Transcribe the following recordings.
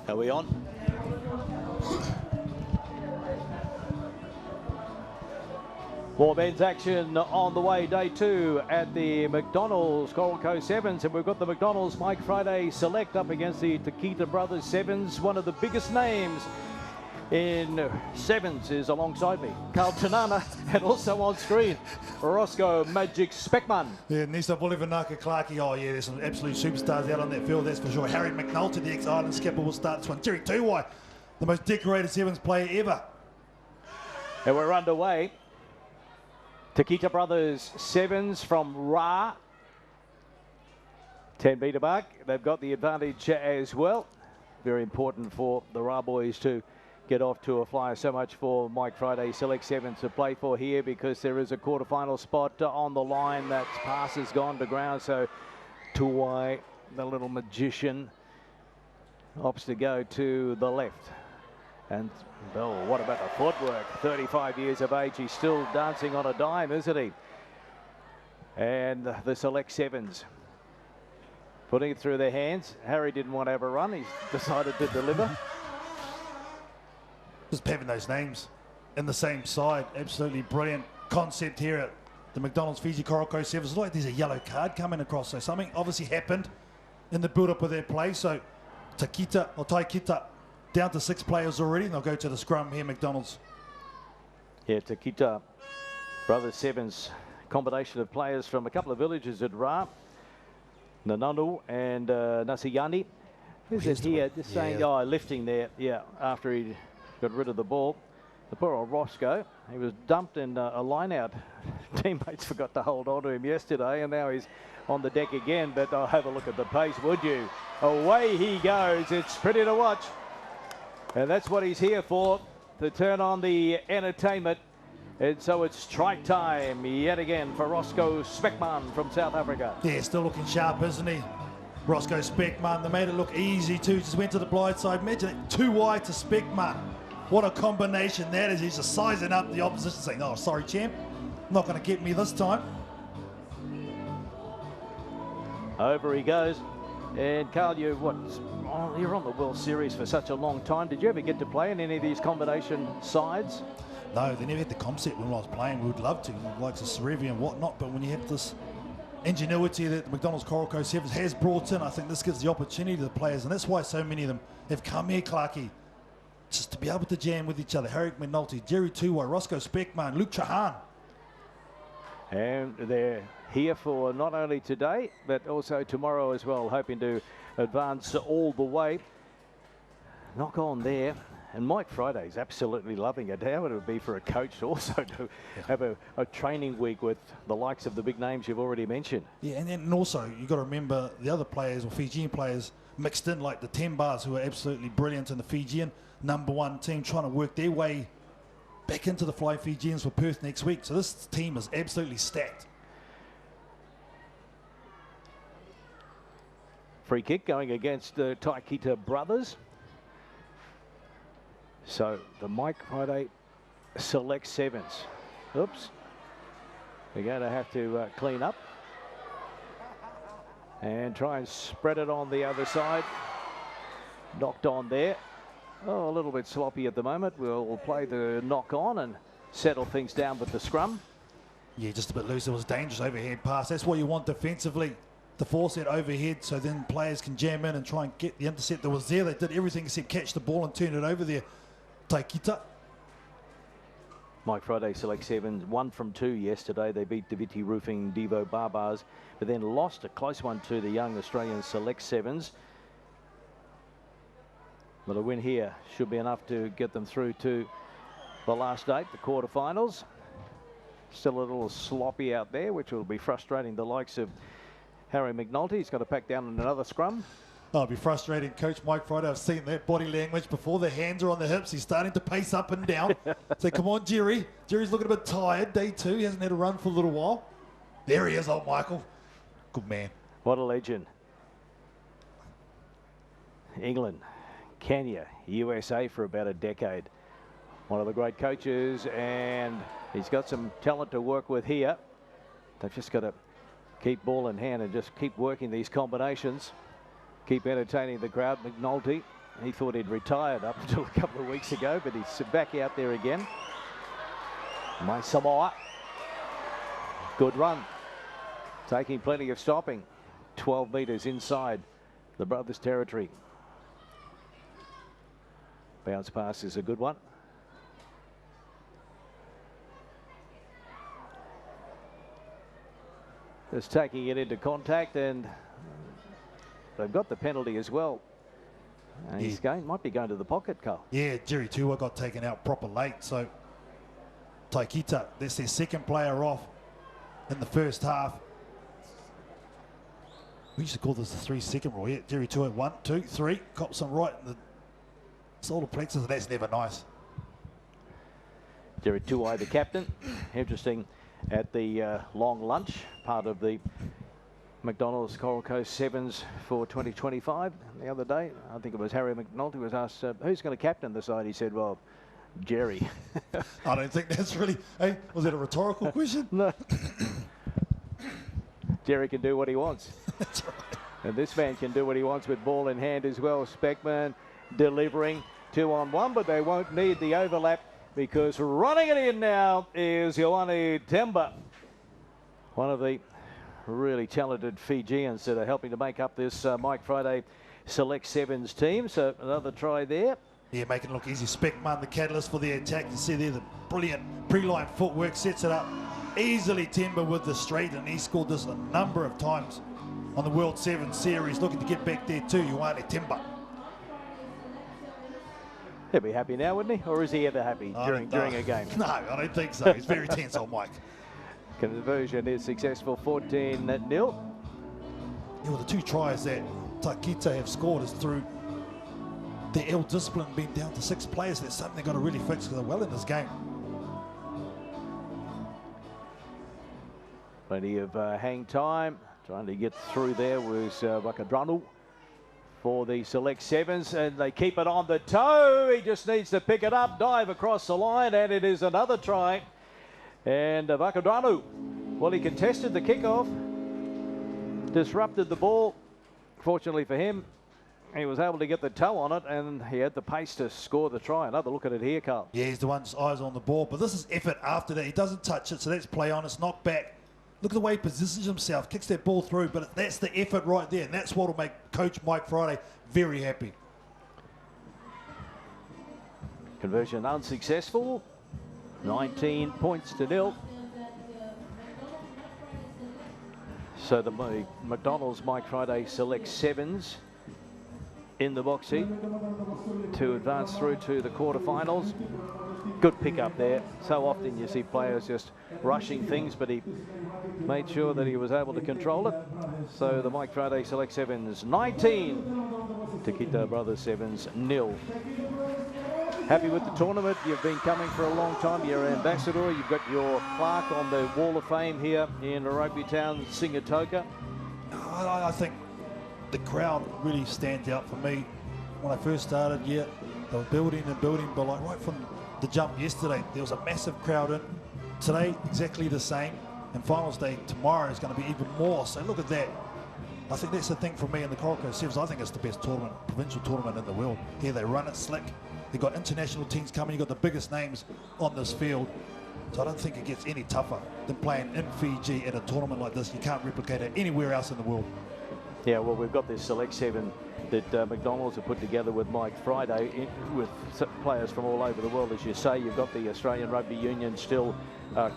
Are we on? More men's action on the way, day 2 at the McDonald's Coral Coast 7's, and we've got the McDonald's Mike Friday Select up against the Taikita Brothers 7's. One of the biggest names in 7's is alongside me, Carl Tanana, and also on screen, Roscoe Magic Speckman. Yeah, Nisa Bolivanaka Clarkey. Oh yeah, there's some absolute superstars out on that field, that's for sure. Harry McNulty, the ex-Island skipper, will start this one. Jerry Tuwai, the most decorated 7's player ever. And we're underway. Taikita Brothers 7's from Ra. 10 metre mark. They've got the advantage as well. Very important for the Ra boys to get off to a flyer. So much for Mike Friday Select 7's to play for here, because there is a quarterfinal spot on the line. That pass has gone to ground. So Tuwai, the little magician, opts to go to the left. And, oh, what about the footwork? 35 years of age. He's still dancing on a dime, isn't he? And the Select 7's putting it through their hands. Harry didn't want to have a run. He's decided to deliver. Just having those names in the same side. Absolutely brilliant concept here at the McDonald's Fiji Coral Coast 7's. It's like there's a yellow card coming across. So something obviously happened in the build-up of their play. So Taikita down to 6 players already, and they'll go to the scrum here, McDonald's. Yeah, Taikita Brothers 7's combination of players from a couple of villages at Ra, Nananu and Nasiyani. Who's it here? Just saying, oh, lifting there, yeah, after he got rid of the ball. The poor old Roscoe, he was dumped in a line-out. Teammates forgot to hold on to him yesterday, and now he's on the deck again. But oh, have a look at the pace, would you? Away he goes. It's pretty to watch. And that's what he's here for, to turn on the entertainment. And so it's strike time yet again for Roscoe Speckman from South Africa. Yeah, still looking sharp, isn't he? Roscoe Speckman, they made it look easy too. Just went to the blind side. Imagine it, 2 wide to Speckman. What a combination that is. He's just sizing up the opposition, saying, oh, sorry, champ. Not going to get me this time. Over he goes. And Carl, you're on the World Series for such a long time. Did you ever get to play in any of these combination sides? No, they never had the concept when I was playing. We would love to, like the Serevi and whatnot, but when you have this ingenuity that the McDonald's Coral Coast 7's has brought in, I think this gives the opportunity to the players, and that's why so many of them have come here, Clarkey, just to be able to jam with each other. Harry McNulty, Jerry Tuwai, Roscoe Speckman, Luke Chahan. And they're here for not only today, but also tomorrow as well, hoping to advance all the way. Knock on there. And Mike Friday's absolutely loving it. How would it be for a coach also to have a training week with the likes of the big names you've already mentioned? Yeah, and then also you've got to remember the other players, or Fijian players, mixed in, like the 10 bars, who are absolutely brilliant in the Fijian #1 team, trying to work their way back into the Fly Fijians for Perth next week. So this team is absolutely stacked. Free kick going against the Taikita Brothers. So the Mike Friday Select 7's. Oops. We're going to have to clean up and try and spread it on the other side. Knocked on there. Oh, a little bit sloppy at the moment. We'll play the knock on and settle things down with the scrum. Yeah, just a bit loose. It was a dangerous overhead pass. That's what you want defensively, to force it overhead, so then players can jam in and try and get the intercept that was there. They did everything except catch the ball and turn it over there. Taikita. Mike Friday Select 7's 1 from 2 yesterday. They beat Daviti Roofing Devo Barbars, but then lost a close one to the young Australian Select 7's. But a win here should be enough to get them through to the last 8, the quarterfinals. Still a little sloppy out there, which will be frustrating the likes of Harry McNulty. He's got to pack down in another scrum. Oh, it'll be frustrating. Coach Mike Friday, I've seen that body language before. The hands are on the hips. He's starting to pace up and down. So come on, Jerry. Jerry's looking a bit tired. Day 2. He hasn't had a run for a little while. There he is, old Michael. Good man. What a legend. England, Kenya, USA for about a decade. One of the great coaches, and he's got some talent to work with here. They've just got to keep ball in hand and just keep working these combinations. Keep entertaining the crowd. McNulty He thought he'd retired up until a couple of weeks ago, but he's back out there again. Mai Samoa. Good run. Taking plenty of stopping. 12 metres inside the brothers' territory. Bounce pass is a good one. Just taking it into contact, and they've got the penalty as well. And he's might be going to the pocket, Carl. Yeah, Jerry Tua got taken out proper late. So Taikita, that's their second player off in the first half. We used to call this the 3-second rule. Yeah, Jerry Tua, 1, 2, 3, cops him right in the solar plexus. That's never nice. Jerry Tua, the captain. Interesting, at the long lunch, part of the McDonald's Coral Coast 7's for 2025 the other day. I think it was Harry McDonald who was asked, who's going to captain the side? He said, well, Jerry. I don't think that's really, hey, was that a rhetorical question? No. Jerry can do what he wants. That's right. And this man can do what he wants with ball in hand as well. Speckman delivering 2-on-1, but they won't need the overlap because running it in now is Ioane Temba, one of the really talented Fijians that are helping to make up this Mike Friday Select 7's team. So another try there. Yeah, making it look easy. Speckman, the catalyst for the attack. You see there the brilliant pre-line footwork, sets it up easily. Temba with the straight, and he scored this a number of times on the World 7 Series. Looking to get back there too, Ioane Temba. He'll be happy now, wouldn't he? Or is he ever happy during a game? No, I don't think so. He's very tense on Mike. Conversion is successful, 14-0. Yeah, well, the two tries that Taikita have scored is through their ill discipline being down to 6 players. That's something they've got to really fix because they're well in this game. Plenty of hang time. Trying to get through there was Vakadranu for the Select 7's, and they keep it on the toe. He just needs to pick it up, dive across the line, and it is another try. And Vakadranu, well, he contested the kickoff, disrupted the ball. Fortunately for him, he was able to get the toe on it, and he had the pace to score the try. Another look at it here, Carl. Yeah, he's the one's eyes on the ball, but this is effort after that. He doesn't touch it, so that's play on. It's knocked back. Look at the way he positions himself, kicks that ball through, but that's the effort right there, and that's what will make Coach Mike Friday very happy. Conversion unsuccessful. 19 points to 0. So the McDonald's Mike Friday Select 7's in the box seat to advance through to the quarterfinals. Good pick up there. So often you see players just rushing things, but he made sure that he was able to control it. So the Mike Friday Select 7's 19, Taikita Brothers 7's 0. Happy with the tournament. You've been coming for a long time. You're an ambassador. You've got your plaque on the Wall of Fame here in Rugby Town, Singatoka. I think the crowd really stands out for me. When I first started, yeah, they were building and building, but like right from the jump yesterday, there was a massive crowd in. Today, exactly the same. And finals day tomorrow is going to be even more. So look at that. I think that's the thing for me in the Coral Coast 7's. I think it's the best tournament, provincial tournament in the world. Here they run it slick. They've got international teams coming. You've got the biggest names on this field. So I don't think it gets any tougher than playing in Fiji at a tournament like this. You can't replicate it anywhere else in the world. Yeah, well, we've got this Select 7 that McDonald's have put together with Mike Friday with players from all over the world. As you say, you've got the Australian Rugby Union still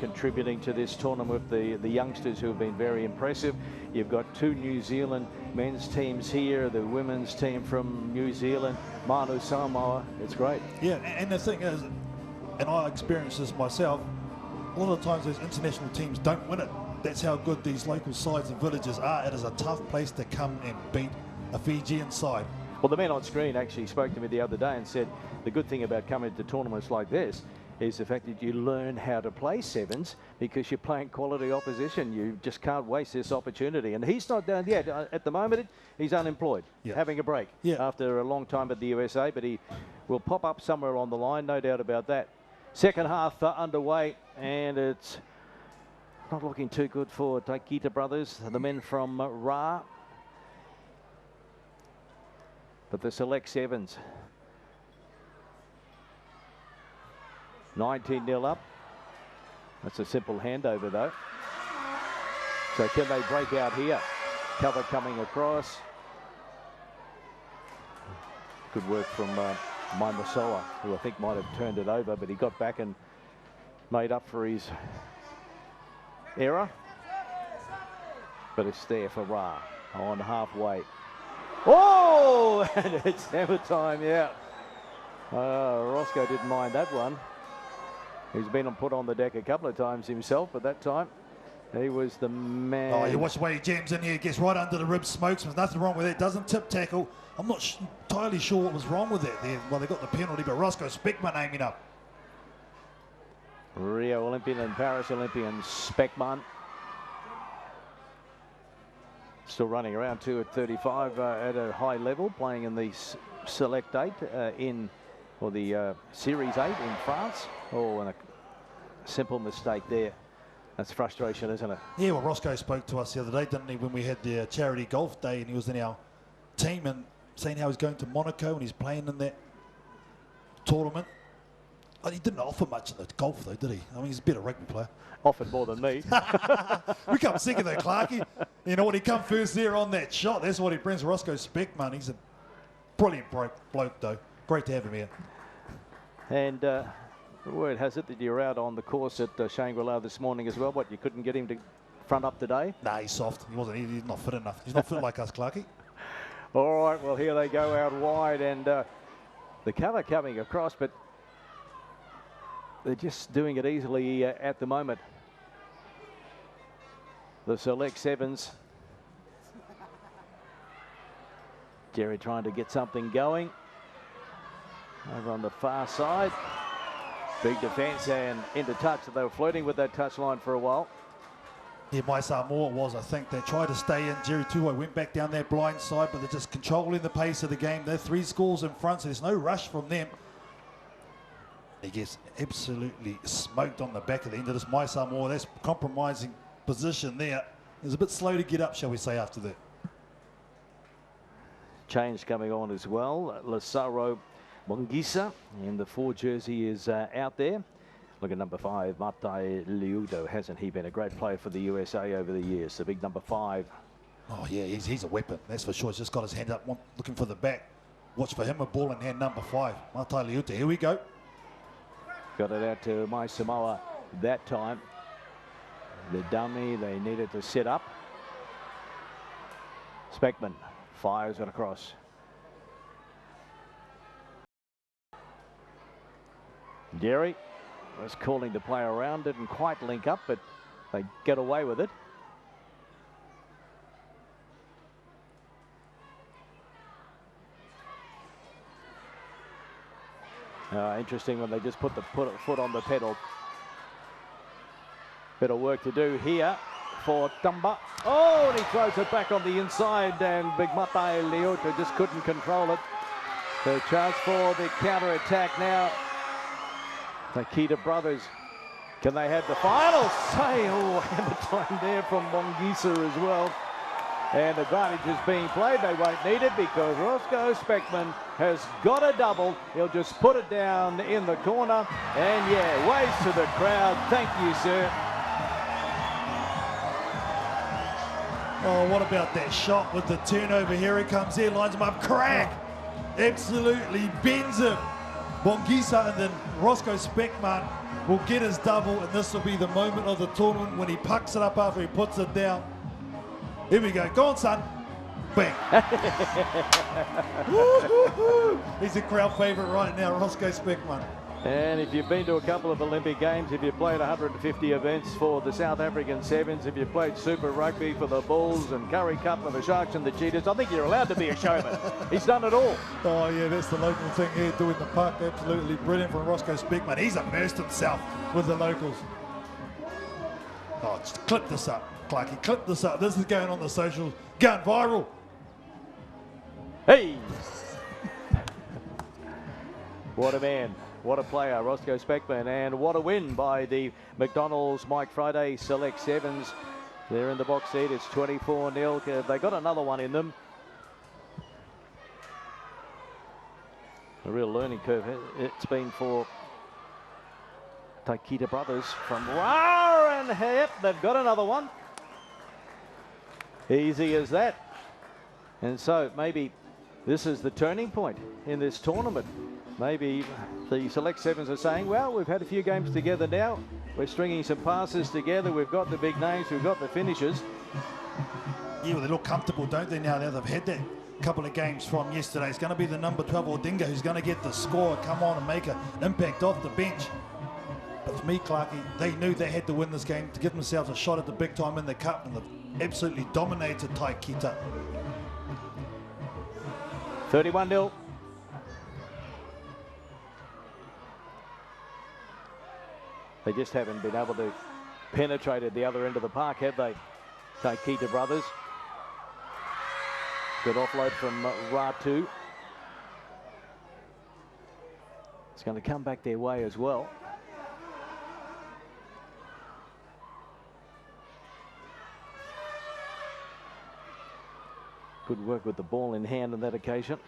contributing to this tournament with the youngsters who have been very impressive. You've got 2 New Zealand men's teams here, the women's team from New Zealand, Manu Samoa. It's great. Yeah, and the thing is, and I experienced this myself, a lot of times those international teams don't win it. That's how good these local sides and villages are. It is a tough place to come and beat a Fijian side. Well, the man on screen actually spoke to me the other day and said the good thing about coming to tournaments like this is the fact that you learn how to play 7's because you're playing quality opposition. You just can't waste this opportunity. And he's not down yet. At the moment, he's unemployed, having a break after a long time at the USA, but he will pop up somewhere on the line, no doubt about that. Second half underway, and it's not looking too good for Taikita Brothers, the men from Ra. but the select sevens. 19-0 up. That's a simple handover though. So can they break out here? Cover coming across. Good work from Maimasoa, who I think might have turned it over, but he got back and made up for his error. But it's there for Ra on halfway. Oh, and it's hammer time, yeah. Roscoe didn't mind that one. He's been put on the deck a couple of times himself, but that time he was the man. Oh, you watch the way he jams in here, gets right under the ribs, smokes. There's nothing wrong with it. Doesn't tip tackle. I'm not entirely sure what was wrong with it there. Well, they got the penalty, but Roscoe Speckman aiming up. Rio Olympian and Paris Olympian Speckman. Still running around 2 at 35 at a high level, playing in the Select 8 or the Series 8 in France. Oh, and a simple mistake there. That's frustration, isn't it? Yeah, well, Roscoe spoke to us the other day, didn't he, when we had the charity golf day, and he was in our team and saying how he's going to Monaco and he's playing in that tournament. Oh, he didn't offer much in the golf, though, did he? I mean, he's a better rugby player. Offered more than me. We come second, though, Clarkie. You know what? He come first there on that shot. That's what he brings. Roscoe Speckman. He's a brilliant bloke, though. Great to have him here. And the word has it that you're out on the course at Shangri-La this morning as well. What, you couldn't get him to front up today? Nah, he's soft. He wasn't. He's not fit enough. He's not fit like us, Clarkie. All right, well, here they go out wide, and the cover coming across, but they're just doing it easily at the moment. The Select Sevens. Jerry trying to get something going. Over on the far side. Big defence and into touch. They were flirting with that touch line for a while. Yeah, Maisa Moore was, I think. They tried to stay in. Jerry Tuwai went back down their blind side, but they're just controlling the pace of the game. They're 3 scores in front, so there's no rush from them. He gets absolutely smoked on the back of the end of this. Maisa Moore, that's compromising position there. It's a bit slow to get up, shall we say, after that. Change coming on as well. Lazaro Mongisa in the 4 jersey is out there. Look at number 5, Matai Leudo. Hasn't he been a great player for the USA over the years? The big number 5. Oh, yeah, he's a weapon, that's for sure. He's just got his hand up, looking for the back. Watch for him, a ball in hand, number 5. Matai Leudo, here we go. Got it out to Mai Samoa that time. The dummy, they needed to set up. Speckman fires it across. Jerry was calling the play around, didn't quite link up, but they get away with it. Interesting when they just put a foot on the pedal. Bit of work to do here for Tumba. Oh, and he throws it back on the inside, and Big Matai Leota just couldn't control it. The chance for the counter-attack now. Taikita brothers, can they have the final say? Oh, hammer time there from Mongisa as well. And advantage is being played. They won't need it because Roscoe Speckman has got a double. He'll just put it down in the corner. And yeah, waves to the crowd. Thank you, sir. Oh, what about that shot with the turnover? Here he comes here, lines him up, crack! Absolutely bends him. Mongisa, and then Roscoe Speckman will get his double, and this will be the moment of the tournament when he pucks it up after he puts it down. Here we go. Go on, son. Bang. He's a crowd favourite right now, Roscoe Speckman. And if you've been to a couple of Olympic Games, if you've played 150 events for the South African Sevens, if you've played Super Rugby for the Bulls and Curry Cup for the Sharks and the Cheetahs, I think you're allowed to be a showman. He's done it all. Oh, yeah, that's the local thing here, doing the puck. Absolutely brilliant from Roscoe Speckman. He's immersed himself with the locals. Oh, just clip this up, Clarkie. Clip this up. This is going on the socials, going viral. Hey! What a man. What a player, Roscoe Speckman, and what a win by the McDonald's Mike Friday Select Sevens. They're in the box seat. It's 24-0. They got another one in them. A real learning curve it's been for Taikita brothers from Ra, and yep, they've got another one. Easy as that. And so maybe this is the turning point in this tournament. Maybe the Select Sevens are saying, well, we've had a few games together now. We're stringing some passes together. We've got the big names. We've got the finishers. Yeah, well, they look comfortable, don't they, now they've had that couple of games from yesterday. It's going to be the number 12 Ordinga who's going to get the score, come on and make an impact off the bench. But for me, Clarkie, they knew they had to win this game to give themselves a shot at the big time in the cup, and they've absolutely dominated Taikita. 31-0. They just haven't been able to penetrate at the other end of the park, have they? Taikita brothers. Good offload from Ratu. It's going to come back their way as well. Good work with the ball in hand on that occasion.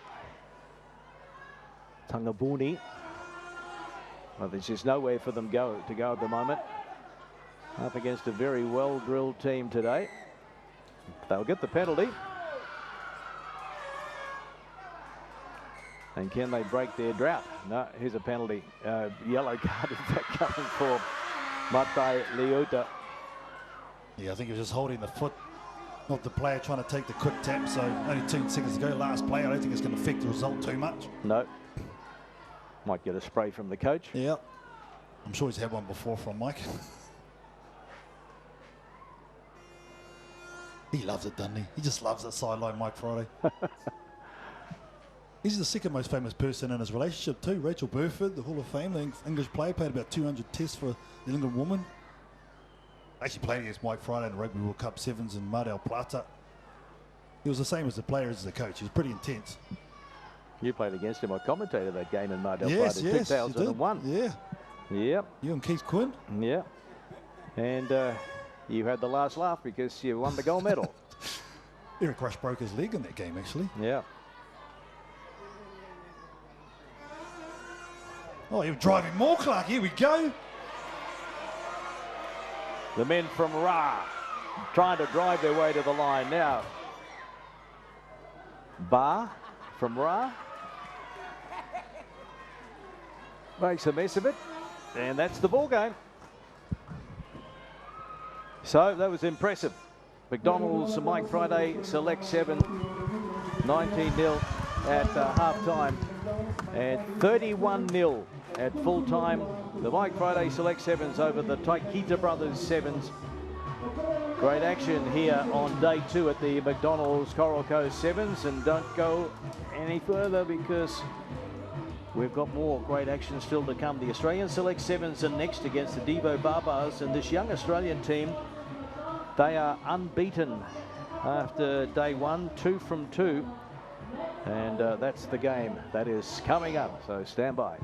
Tangabuni. Well, there's just nowhere for them to go at the moment. Up against a very well-drilled team today. They'll get the penalty. And can they break their drought? No, here's a penalty. Yellow card, in fact, coming for Matai Liuta. Yeah, I think he was just holding the foot of the player trying to take the quick tap. So only 2 seconds to go, last play. I don't think it's going to affect the result too much. No. Might get a spray from the coach. Yeah. I'm sure he's had one before from Mike. He loves it, doesn't he? He just loves that sideline, Mike Friday. He's the second most famous person in his relationship too. Rachel Burford, the Hall of Fame, the English player, played about 200 tests for the England woman. Actually played against Mike Friday in the Rugby World Cup Sevens in Mar del Plata. He was the same as the player as the coach. He was pretty intense. You played against him. I commentated that game in Mar del Plata in 2001. Yeah. Yep. You and Keith Quinn. Yeah. And you had the last laugh because you won the gold medal. Eric Rush broke his leg in that game, actually. Yeah. Oh, you're driving more, Clark. Here we go. The men from Ra trying to drive their way to the line now. Ba from Ra makes a mess of it, and that's the ball game. So that was impressive. McDonald's Mike Friday Select 7, 19-0 at half-time and 31-0 at full-time. The Mike Friday Select 7s over the Taikita Brothers 7s. Great action here on day 2 at the McDonald's Coral Coast 7s, and don't go any further because we've got more great action still to come. The Australian Select 7s are next against the Devo Barbars, and this young Australian team, they are unbeaten after day 1, 2 from 2, and that's the game that is coming up, so stand by.